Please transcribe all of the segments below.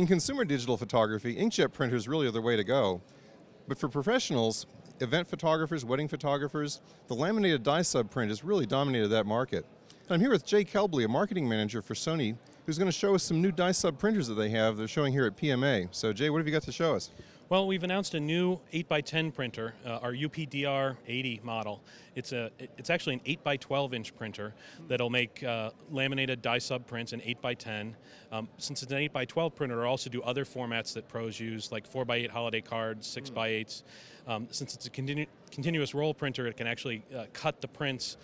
In consumer digital photography, inkjet printers really are the way to go. But for professionals, event photographers, wedding photographers, the laminated dye-sub print has really dominated that market. And I'm here with Jay Kelbley, a marketing manager for Sony, who's going to show us some new dye-sub printers that they have. They're showing here at PMA. So Jay, what have you got to show us? Well, we've announced a new 8x10 printer, our UPDR80 model. It's actually an 8x12 inch printer that'll make laminated dye-sub prints in 8x10. Since it's an 8x12 printer, it'll also do other formats that pros use, like 4x8 holiday cards, 6x8s. Since it's a continuous roll printer, it can actually cut the prints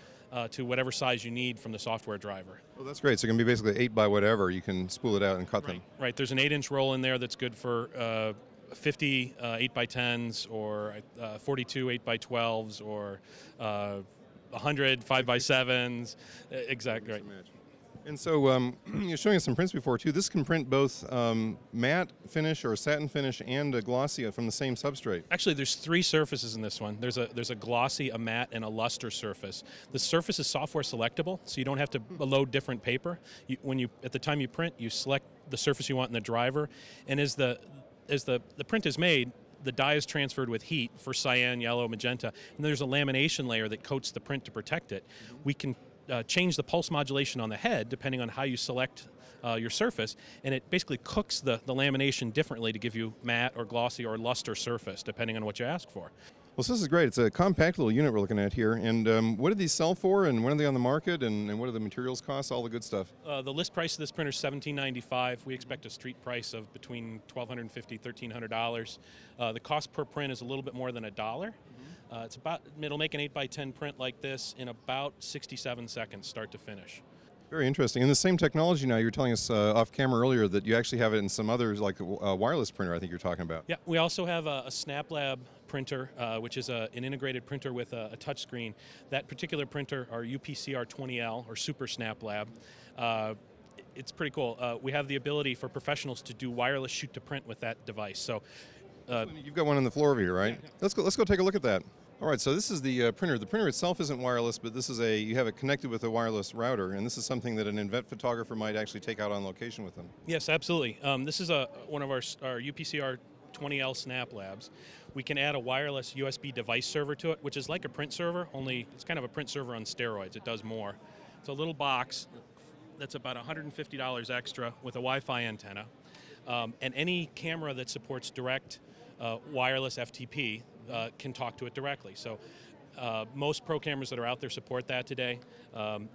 to whatever size you need from the software driver. Well, that's great. So it can be basically 8 by whatever. You can spool it out and cut them. Right. There's an 8-inch roll in there that's good for 50 8x10s or 42 8x12s or 100 5x7s. Exactly right. And so you're showing us some prints before too. This can print both matte finish or satin finish and a glossy from the same substrate. Actually, there's 3 surfaces in this one. There's a glossy, a matte, and a luster surface. The surface is software selectable, so you don't have to load different paper. At the time you print, you select the surface you want in the driver, and as the print is made, the dye is transferred with heat for cyan, yellow, magenta, and there's a lamination layer that coats the print to protect it. We can change the pulse modulation on the head depending on how you select your surface, and it basically cooks the lamination differently to give you matte or glossy or luster surface depending on what you ask for. Well, so this is great. It's a compact little unit we're looking at here. And what do these sell for, and when are they on the market, and what do the materials cost, all the good stuff? The list price of this printer is $17.95. We expect a street price of between $1,250 $1,300. The cost per print is a little bit more than $1. It'll make an 8x10 print like this in about 67 seconds, start to finish. Very interesting. And the same technology now, you were telling us off camera earlier that you actually have it in some others, like a wireless printer, I think you're talking about. Yeah, we also have a SnapLab printer, which is an integrated printer with a touch screen. That particular printer, our UPCR20L, or Super SnapLab, it's pretty cool. We have the ability for professionals to do wireless shoot-to-print with that device. So, you've got one on the floor over here, right? Yeah. Let's go take a look at that. All right, so this is the printer. The printer itself isn't wireless, but this is you have it connected with a wireless router, and this is something that an event photographer might actually take out on location with them. Yes, absolutely. This is one of our UPCR 20L Snap Labs. We can add a wireless USB device server to it, which is like a print server, only it's kind of a print server on steroids. It does more. It's a little box that's about $150 extra with a Wi-Fi antenna, and any camera that supports direct wireless FTP can talk to it directly. So most pro cameras that are out there support that today.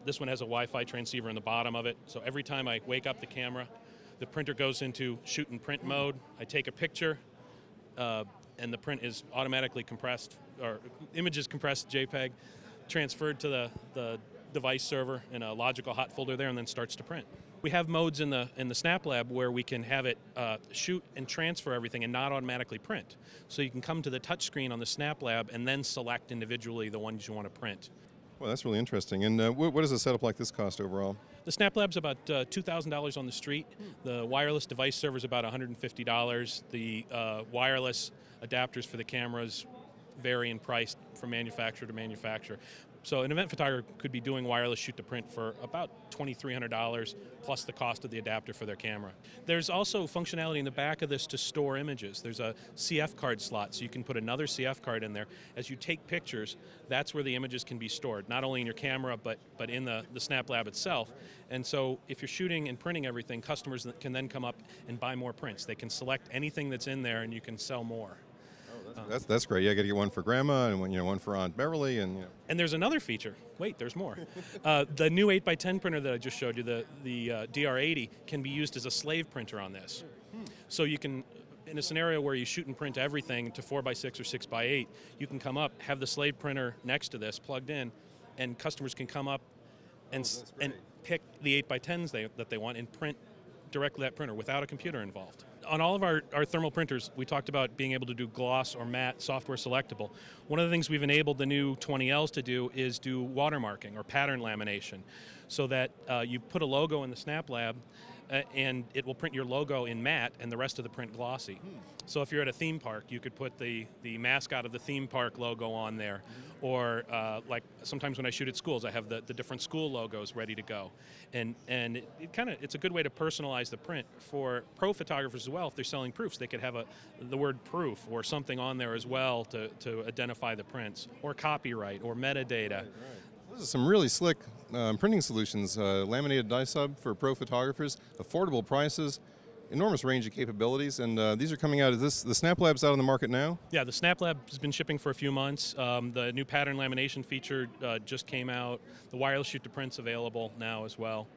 This one has a Wi-Fi transceiver in the bottom of it, so every time I wake up the camera, the printer goes into shoot and print mode. I take a picture, and the print is automatically compressed, or image is compressed JPEG, transferred to the device server in a logical hot folder there, and then starts to print. We have modes in the SnapLab where we can have it shoot and transfer everything and not automatically print. So you can come to the touch screen on the SnapLab and then select individually the ones you want to print. Well, that's really interesting. And what does a setup like this cost overall? The SnapLab's about $2,000 on the street. The wireless device server is about $150. The wireless adapters for the cameras vary in price from manufacturer to manufacturer. So an event photographer could be doing wireless shoot-to-print for about $2,300 plus the cost of the adapter for their camera. There's also functionality in the back of this to store images. There's a CF card slot, so you can put another CF card in there. As you take pictures, that's where the images can be stored, not only in your camera, but in the SnapLab itself. And so if you're shooting and printing everything, customers can then come up and buy more prints. They can select anything that's in there and you can sell more. That's great. Yeah, I got to get one for Grandma and one for Aunt Beverly, and And there's another feature. Wait, there's more. The new 8x10 printer that I just showed you, the DR80, can be used as a slave printer on this. So you can, in a scenario where you shoot and print everything to 4x6 or 6x8, you can come up, have the slave printer next to this plugged in, and customers can come up and pick the 8x10s that they want and print directly that printer without a computer involved. On all of our thermal printers, we talked about being able to do gloss or matte software selectable. One of the things we've enabled the new 20Ls to do is do watermarking or pattern lamination, so that you put a logo in the SnapLab, and it will print your logo in matte and the rest of the print glossy. So if you're at a theme park, you could put the mascot of the theme park logo on there. Or like sometimes when I shoot at schools, I have the different school logos ready to go. And it's a good way to personalize the print for pro photographers as well. If they're selling proofs, they could have the word proof or something on there as well to identify the prints, or copyright or metadata. Right. Those are some really slick printing solutions. Laminated dye sub for pro photographers, affordable prices, enormous range of capabilities, and these are coming out. Is the Snap Lab's out on the market now? Yeah, the Snap Lab has been shipping for a few months. The new pattern lamination feature just came out. The wireless shoot to print's available now as well.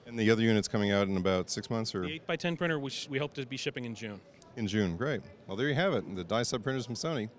And the other unit's coming out in about 6 months, or? The 8x10 printer we hope to be shipping in June. In June, great. Well, there you have it, the dye sub printers from Sony.